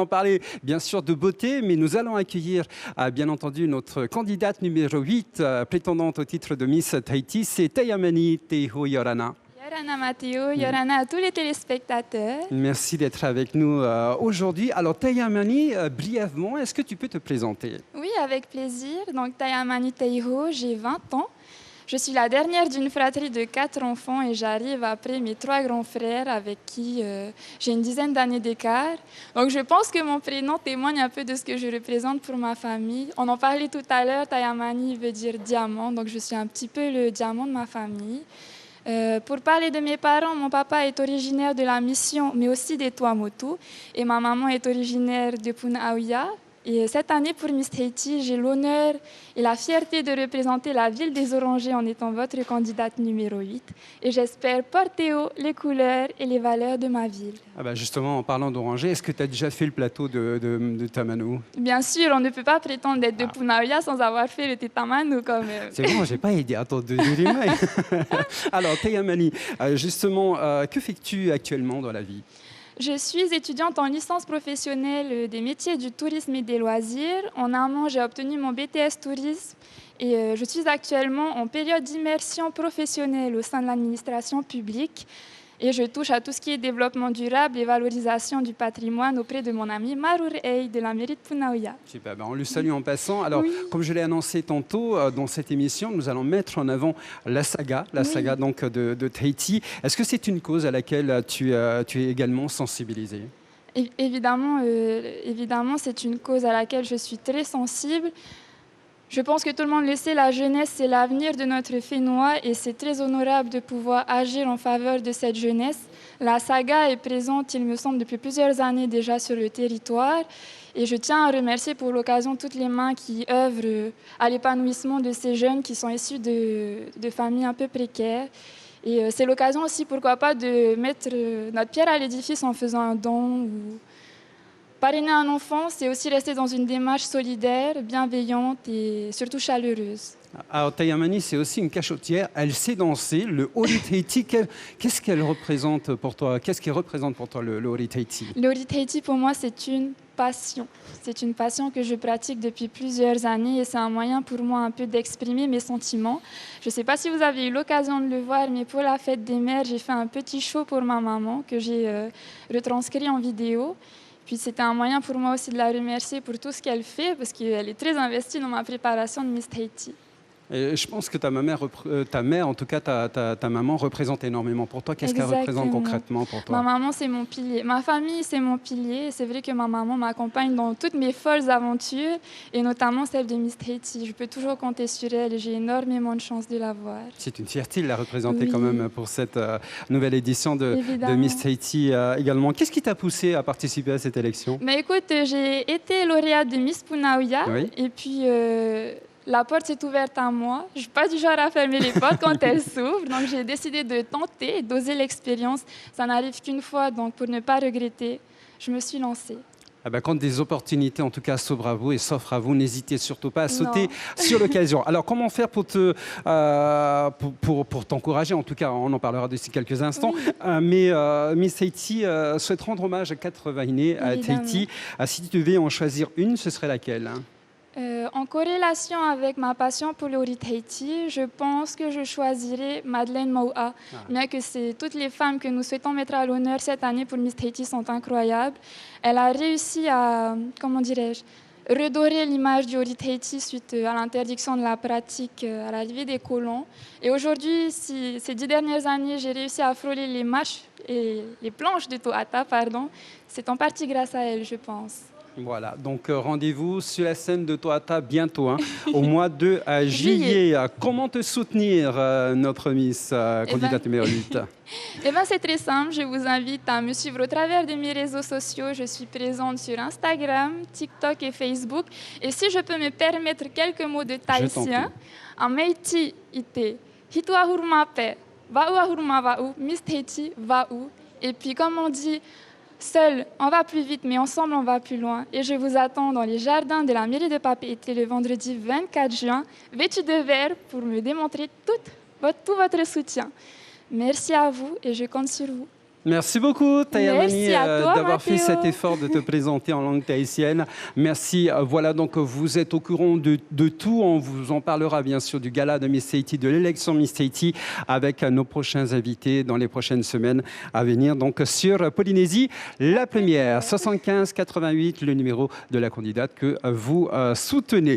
On parlait bien sûr de beauté, mais nous allons accueillir bien entendu notre candidate numéro 8, prétendante au titre de Miss Tahiti, c'est Tayamani Teho Yorana. Yorana Matteo, Yorana à tous les téléspectateurs. Merci d'être avec nous aujourd'hui. Alors Tayamani, brièvement, est-ce que tu peux te présenter? Oui, avec plaisir. Donc Tayamani Teiho, j'ai 20 ans. Je suis la dernière d'une fratrie de 4 enfants et j'arrive après mes 3 grands frères avec qui j'ai une dizaine d'années d'écart. Donc je pense que mon prénom témoigne un peu de ce que je représente pour ma famille. On en parlait tout à l'heure, Tayamani veut dire diamant, donc je suis un petit peu le diamant de ma famille. Pour parler de mes parents, mon papa est originaire de la Mission, mais aussi des Tuamotu, et ma maman est originaire de Punaauia. Et cette année, pour Miss Tahiti, j'ai l'honneur et la fierté de représenter la ville des Orangers en étant votre candidate numéro 8. Et j'espère porter haut les couleurs et les valeurs de ma ville. Justement, en parlant d'Oranger, est-ce que tu as déjà fait le plateau de Tamanu? Bien sûr, on ne peut pas prétendre d'être de Punaauia sans avoir fait le thé Tamanu quand même. C'est bon, j'ai pas aidé. Attends, de Alors, Tayamani, justement, que fais-tu actuellement dans la vie? Je suis étudiante en licence professionnelle des métiers du tourisme et des loisirs. En un an, j'ai obtenu mon BTS tourisme et je suis actuellement en période d'immersion professionnelle au sein de l'administration publique. Et je touche à tout ce qui est développement durable et valorisation du patrimoine auprès de mon ami Marur Ey de la mairie de Punaauia. Super, on le salue en passant. Alors, oui, comme je l'ai annoncé tantôt dans cette émission, nous allons mettre en avant la saga donc, de Tahiti. Est-ce que c'est une cause à laquelle tu es également sensibilisée? Évidemment, c'est une cause à laquelle je suis très sensible. Je pense que tout le monde le sait, la jeunesse, c'est l'avenir de notre Fénois et c'est très honorable de pouvoir agir en faveur de cette jeunesse. La saga est présente, il me semble, depuis plusieurs années déjà sur le territoire et je tiens à remercier pour l'occasion toutes les mains qui œuvrent à l'épanouissement de ces jeunes qui sont issus de familles un peu précaires. Et c'est l'occasion aussi, pourquoi pas, de mettre notre pierre à l'édifice en faisant un don ou parrainer un enfant, c'est aussi rester dans une démarche solidaire, bienveillante et surtout chaleureuse. Alors Tayamani, c'est aussi une cachotière. Elle sait danser. Le Ori Tahiti, qu'est-ce qu'elle représente pour toi? Qu'est-ce qui représente pour toi le Ori Tahiti? Le Ori Tahiti, pour moi, c'est une passion. C'est une passion que je pratique depuis plusieurs années et c'est un moyen pour moi un peu d'exprimer mes sentiments. Je ne sais pas si vous avez eu l'occasion de le voir, mais pour la fête des mères, j'ai fait un petit show pour ma maman que j'ai retranscrit en vidéo. Puis c'était un moyen pour moi aussi de la remercier pour tout ce qu'elle fait, parce qu'elle est très investie dans ma préparation de Miss Tahiti. Et je pense que ta mère, en tout cas ta maman, représente énormément pour toi. Qu'est-ce qu'elle représente concrètement pour toi? Ma maman, c'est mon pilier. Ma famille, c'est mon pilier. C'est vrai que ma maman m'accompagne dans toutes mes folles aventures, et notamment celle de Miss Tahiti. Je peux toujours compter sur elle et j'ai énormément de chance de la voir. C'est une fierté de la représenter quand même pour cette nouvelle édition de Miss Tahiti également. Qu'est-ce qui t'a poussé à participer à cette élection? Mais écoute, j'ai été lauréate de Miss Punaauia et puis la porte s'est ouverte à moi. Je ne suis pas du genre à fermer les portes quand elles s'ouvrent. Donc, j'ai décidé de tenter, d'oser l'expérience. Ça n'arrive qu'une fois, donc pour ne pas regretter, je me suis lancée. Quand des opportunités, en tout cas, s'offrent à vous, n'hésitez surtout pas à sauter sur l'occasion. Alors, comment faire pour t'encourager? En tout cas, on en parlera d'ici quelques instants. Mais Miss Tahiti souhaite rendre hommage à 4 vahines à Tahiti. Si tu devais en choisir une, ce serait laquelle? En corrélation avec ma passion pour le Ori Tahiti, je pense que je choisirais Madeleine Maua. Bien que toutes les femmes que nous souhaitons mettre à l'honneur cette année pour Miss Tahiti sont incroyables. Elle a réussi à, redorer l'image du Ori Tahiti suite à l'interdiction de la pratique à l'arrivée des colons. Et aujourd'hui, ces 10 dernières années, j'ai réussi à frôler les marches et les planches de Tohata, c'est en partie grâce à elle, je pense. Voilà, donc rendez-vous sur la scène de Tohata bientôt, au mois de juillet. Comment te soutenir, notre Miss candidate numéro 8? C'est très simple, je vous invite à me suivre au travers de mes réseaux sociaux. Je suis présente sur Instagram, TikTok et Facebook. Et si je peux me permettre quelques mots de tahitien, en Meiti ite, Hitua hurmape, Vaua hurma vau, Miss Tahiti vau. Et puis comme on dit, seul, on va plus vite, mais ensemble, on va plus loin. Et je vous attends dans les jardins de la mairie de Papeete le vendredi 24 juin, vêtue de vert, pour me démontrer tout votre soutien. Merci à vous et je compte sur vous. Merci beaucoup, Tayamani, d'avoir fait Mathéo. cet effort de te présenter en langue tahitienne. Merci. Voilà, donc vous êtes au courant de tout. On vous en parlera bien sûr du gala de Miss Tahiti, de l'élection Miss Tahiti, avec nos prochains invités dans les prochaines semaines à venir. Donc sur Polynésie, la première, 75 88, le numéro de la candidate que vous soutenez.